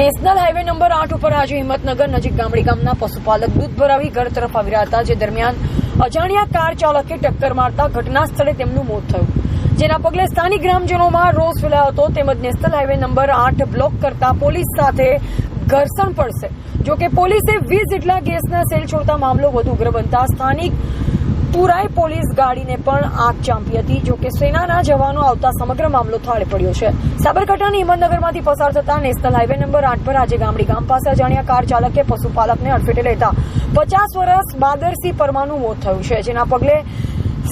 National highway number 8 ઉપર આજે હિંમતનગર નજીક ગામડી ગામના પશુપાલક દૂધ ભરાવી ઘર તરફ આવી રહ્યા હતા, જે દરમિયાન અજાણ્યા કાર ચાલકે ટક્કર મારતા ઘટના સ્થળે તેમનું મોત થયું, જેના પગલે સ્થાનિક ગ્રામજનોમાં રોષ ફેલાયો હતો. તેમજ નેશનલ હાઈવે નંબર 8 બ્લોક કરતા પોલીસ સાથે ઘર્ષણ પડશે. જોકે પોલીસે 20 જેટલા ગેસના સેલ છોડતા મામલો વધુ ઉગ્ર બનતા સ્થાનિક પુરાઈ પોલીસ ગાડીને પણ આગ ચાંપી હતી. જોકે સેનાના જવાનો આવતા સમગ્ર મામલો થાળે પડ્યો છે. સાબરકાંઠાની હિંમતનગરમાંથી પસાર થતા નેશનલ હાઈવે નંબર 8 પર આજે ગામડી ગામ પાસે અજાણ્યા કાર ચાલકે પશુપાલકને અડફેટે લેતા 50 વર્ષ બાદરસિંહ પરમાનું મોત થયું છે, જેના પગલે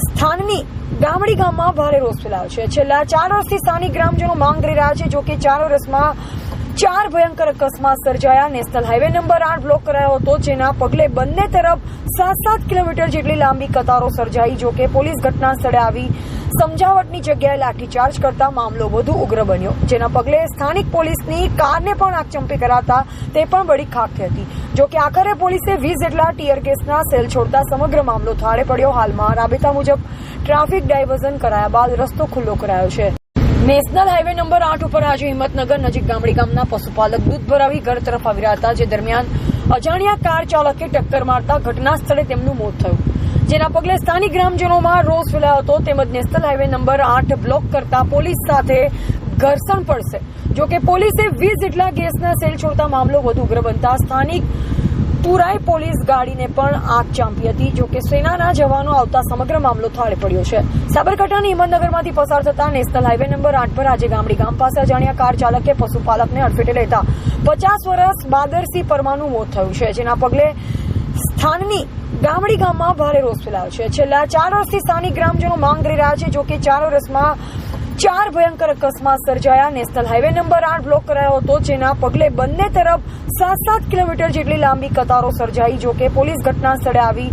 સ્થાનની ગામડી ગામમાં ભારે રોષ ફેલાયો છે. છેલ્લા 4 વર્ષથી સ્થાનિક ગ્રામજનો માંગ કરી રહ્યા છે. જોકે 4 વર્ષમાં 4 ભયંકર અકસ્માત સર્જાયા. નેશનલ હાઈવે નંબર 8 બ્લોક કરાયો હતો, જેના પગલે બંને તરફ 7-7 કિલોમીટર જેટલી લાંબી કતારો સર્જાઈ. જોકે પોલીસ ઘટના સ્થળે આવી સમજાવટની જગ્યાએ લાઠીચાર્જ કરતા મામલો વધુ ઉગ્ર બન્યો, જેના પગલે સ્થાનિક પોલીસની કારને પણ આગચંપી કરાતા તે પણ બળી ખાખ થઈ હતી. જોકે આખરે પોલીસે 20 જેટલા ટીયર ગેસના સેલ છોડતા સમગ્ર મામલો થાળે પડ્યો. હાલમાં રાબેતા મુજબ ટ્રાફિક ડાયવર્ઝન કરાયા બાદ રસ્તો ખુલ્લો કરાયો છે. નેશનલ હાઈવે નંબર 8 ઉપર આજે હિંમતનગર નજીક ગામડી ગામના પશુપાલક દૂધ ભરાવી ઘર તરફ આવી રહ્યા હતા, જે દરમિયાન અજાણ્યા કાર ચાલકે ટક્કર મારતા ઘટના સ્થળે તેમનું મોત થયું, જેના પગલે સ્થાનિક ગ્રામજનોમાં રોષ ફેલાયો હતો. તેમજ નેશનલ હાઈવે નંબર 8 બ્લોક કરતા પોલીસ સાથે ઘર્ષણ પડશે. જોકે પોલીસે 20 જેટલા ગેસના સેલ છોડતા મામલો વધુ ઉગ્ર બનતા સ્થાનિક પુરાઈ પોલીસ ગાડીને પણ આગ ચાંપી હતી. જોકે સેનાના જવાનો આવતા સમગ્ર મામલો થાળે પડ્યો છે. સાબરકાંઠાની હિંમતનગરમાંથી પસાર થતા નેશનલ હાઈવે નંબર 8 પર આજે ગામડી ગામ પાસે અજાણ્યા કાર ચાલકે પશુપાલકને અડફેટે લેતા 50 વર્ષ બાદરસિંહ પરમાનું મોત થયું છે, જેના પગલે સ્થાનની ગામડી ગામમાં ભારે રોષ ફેલાયો છે. છેલ્લા 4 વર્ષથી સ્થાનિક ગ્રામજનો માંગ કરી રહ્યા છે. જોકે 4 વર્ષમાં 4 ભયંકર અકસ્માત સર્જાયા. નેશનલ હાઈવે નંબર 8 બ્લોક કરાયો હતો, જેના પગલે બંને તરફ 7-7 કિલોમીટર જેટલી લાંબી કતારો સર્જાઈ. જોકે પોલીસ ઘટના સ્થળે આવી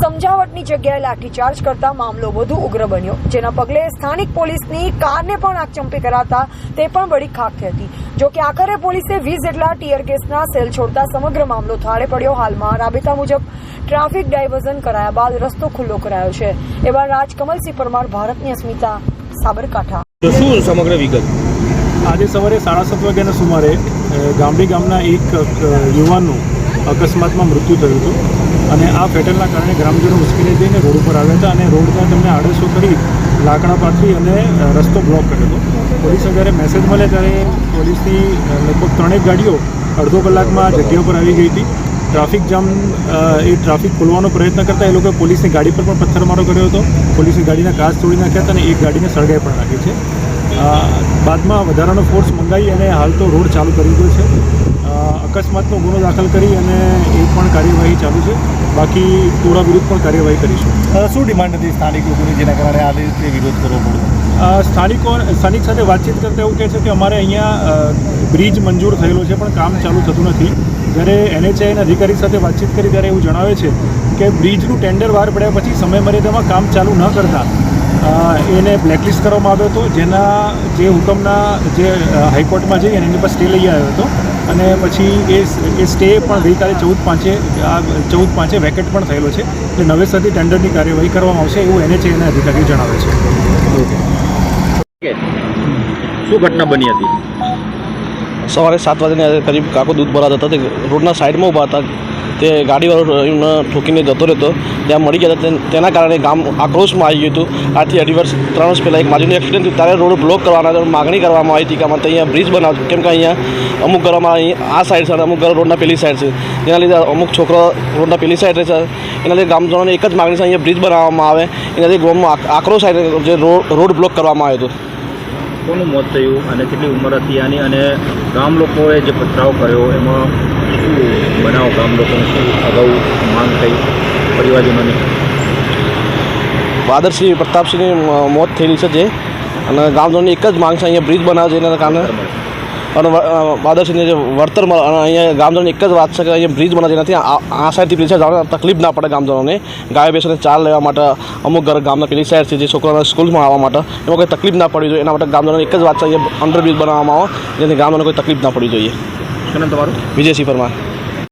સમજાવટની જગ્યાએ લાઠીચાર્જ કરતા મામલો વધુ ઉગ્ર બન્યો, જેના પગલે સ્થાનિક પોલીસની કારને પણ આગચંપી કરાતા તે પણ બળી ખાખ થઈ હતી. જોકે આખરે પોલીસે 20 જેટલા ટીયર ગેસના સેલ છોડતા સમગ્ર મામલો થાળે પડ્યો. હાલમાં રાબેતા મુજબ ટ્રાફિક ડાયવર્ઝન કરાયા બાદ રસ્તો ખુલ્લો કરાયો છે. એવા રાજકમલસિંહ પરમાર, ભારતની અસ્મિતા, સાબરકાંઠા. શું સમગ્ર વિગત? આજે સવારે 7:30 વાગ્યાના સુમારે ગામડી ગામના એક યુવાનનું અકસ્માતમાં મૃત્યુ થયું હતું, અને આ ફેટલના કારણે ગ્રામજનો મુશ્કેલી થઈને રોડ ઉપર આવ્યા હતા, અને રોડમાં તેમને આડેસો કરી લાકડા પાથરી અને રસ્તો બ્લોક કર્યો હતો. પોલીસે જ્યારે મેસેજ મળે ત્યારે પોલીસની લગભગ 3 ગાડીઓ અડધો કલાકમાં જગ્યા પર આવી ગઈ હતી. ટ્રાફિક જામ ટ્રાફિક ખોલવાનો પ્રયત્ન કરતા એ લોકોએ પોલીસની ગાડી પર પણ પથ્થરમારો કર્યો હતો. પોલીસની ગાડીના કાચ તોડી નાખ્યા હતા અને એક ગાડીને સળગાઈ પણ નાખી છે. બાદમાં વધારાનો ફોર્સ મંગાવી અને હાલ તો રોડ ચાલુ કરી દીધો છે. અકસ્માતનો ગુનો દાખલ કરી અને એ પણ કાર્યવાહી ચાલુ છે. બાકી ટોળા વિરુદ્ધ પણ કાર્યવાહી કરીશું. શું ડિમાન્ડ હતી સ્થાનિક લોકોની જેના કારણે આ રીતે વિરોધ કરવો પડ્યો? સ્થાનિક સાથે વાતચીત કરતા એવું કહે છે કે અમારે અહીંયા બ્રિજ મંજૂર થયેલો છે પણ કામ ચાલુ થતું નથી. જ્યારે NHAIના અધિકારી સાથે વાતચીત કરી ત્યારે એવું જણાવે છે કે બ્રિજનું ટેન્ડર બહાર પડ્યા પછી સમય મર્યાદામાં કામ ચાલુ ન કરતા એને બ્લેકલિસ્ટ કરવામાં આવ્યો હતો, જેના જે હુકમના જે હાઈકોર્ટમાં જઈ અને એની પર સ્ટે લઈ આવ્યો હતો, અને પછી એ સ્ટે પણ ગઈકાલે 14/5 વેકેટ પણ થયેલો છે. એટલે નવેસરથી ટેન્ડરની કાર્યવાહી કરવામાં આવશે એવું NHAIના અધિકારી જણાવે છે. શું ઘટના બની હતી? સવારે 7 વાગ્યાના કરીબ કાકો દૂધ ભરાતા હતા. તે રોડના સાઈડમાં ઊભા હતા. તે ગાડીવાળો એમને ઠોકીને જતો રહેતો, ત્યાં મળી ગયા હતા. તેના કારણે ગામ આક્રોશમાં આવી ગયું હતું. આજથી 2.5 વર્ષ 3 વર્ષ પહેલાં એક માજીનું એક્સિડન્ટ થયું, ત્યારે રોડ બ્લોક કરવાના માગણી કરવામાં આવી હતી કે અમારે અહીંયા બ્રિજ બનાવ, કેમ કે અહીંયા અમુક ઘરોમાં આ સાઈડ છે અને અમુક ઘરો રોડના પેલી સાઈડ છે. જેના લીધે અમુક છોકરા રોડના પેલી સાઈડ રહે છે. એના લીધે ગામજનોની એક જ માગણી છે, અહીંયા બ્રિજ બનાવવામાં આવે. એનાથી ગામમાં આક્રોશ આવી જે રોડ બ્લોક કરવામાં આવ્યો હતો. કોનું મોત થયું અને કેટલી ઉંમર હતી આની, અને ગામ લોકોએ જે પથરાવ કર્યો એમાં શું બનાવ, ગામ લોકોને શું અગાઉ માંગ થઈ પરિવારજનોની? બાદરસિંહ પ્રતાપસિંહની મોત થયેલી છે જે, અને ગામજનોની એક જ માંગ છે અહીંયા બ્રિજ બનાવે છે એના કારણે, અને બાદરસિંહને જે વળતર મળે. અને અહીંયા ગામજનોની એક જ વાત છે કે અહીંયા બ્રિજ બનાવે જેનાથી આ સાઈડથી પેલી સાઈડ જવાની તકલીફ ના પડે ગામજનોને. ગાય બેસીને ચાલ લેવા માટે અમુક ઘર ગામના પેલી સાઈડ છે જે છોકરાઓને સ્કૂલમાં આવવા માટે એમાં કોઈ તકલીફ ના પડવી જોઈએ. એના માટે ગામજનોની એક જ વાત છે અહીંયા અંડરબ્રિજ બનાવવામાં આવે જેથી ગામજનોને કોઈ તકલીફ ના પડવી જોઈએ. શું નામ તમારું? વિજયસિંહ પરમાર.